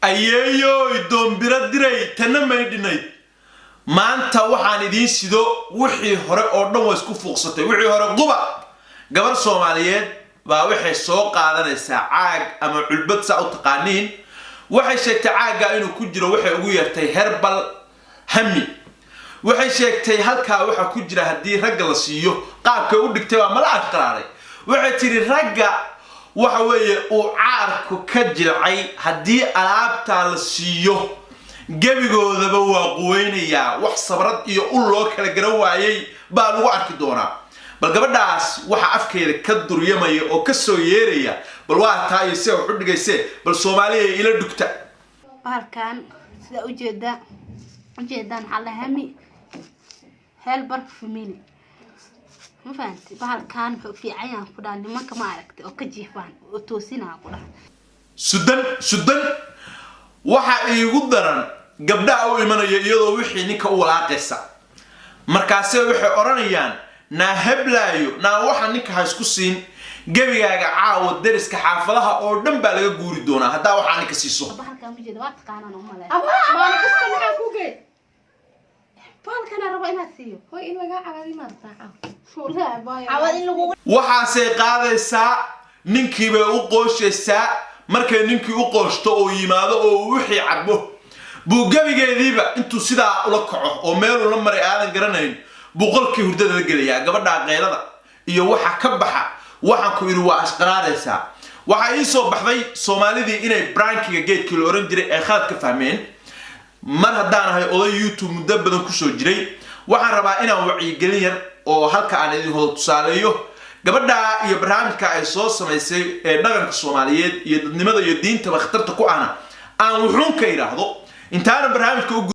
ayeeyo idoombira diray tana maydhinay maanta waxaan idiin sido wixii hore oo dhan waa isku fuuqsatay wixii hore quba gabar Soomaaliyeed baa waxay soo qaadanaysaa caag ama culbad saa u taqaaniin waxay sheegtay caaga inuu ku jiro waxay ugu yartay herbal hami waxay sheegtay halka waxa ku jira hadii ragga la siiyo qaabka u dhigtay waa mala aqraaray waxay tiri ragga waxa weeye uu caarku ka jilcay hadii alaabta la siiyo gabigoodaba waa quweynaya wax sabrad iyo u loo kala garan waayay baa lagu arki doonaa bal gabadhaas waxa afkeeda ka duriyamay oo ka soo yeeraya bal waa taay si u dhigayse bal Soomaaliya ila dhugta halkan sida u jeedaan xalahami helbar family ma fahanti halkan fiican ku dhaan nimanka ma aragtay oo ka jiifaan oo toosina ku dhaan sudan waxa iigu daran gabdhaha u imanaya iyadoo wixii ninka u walaaqaysa markaas waxay oranayaan na heblaayo na waxa ninka ha isku siin gabigaaga caawo dariska xaafadaha oo dhan baa laga guuri doonaa hadaa waxa ninka siiso halkan ma jeedo waa taqaanaan oo malay ma qofka waxa ku geey falkana rabo inaad siiyo hoy in laga cawadi martaa cawadi lagu waxaasay qaadaysaa ninkii bay u qooshaysaa markay ninkii u qooshto oo yimaado oo wixii cabo buu gabigeediiba intuu sidaa ula kaco oo meel ula maray aadan garanayn boqolkii hurdada la geliyaa gabadha qeylada iyo waxa ka baxa waxaan ku iri waa asqaraaraysaa waxa ii soo baxday Soomaalidii inay brankiga geedkii la oran jiray ay khalad ka fahmeen mar haddaan ahay oday YouTube muddo badan ku soo jiray waxaan rabaa inaan wacyigelin yar oo halka aan idin hor tusaaleeyo gabadha iyo barnaamijka ay soo sameysay ee dhaqanka Soomaaliyeed iyo dadnimada iyo diinta khatarta ku ahna aan wuxuun ka iraahdo intaan barnaamijka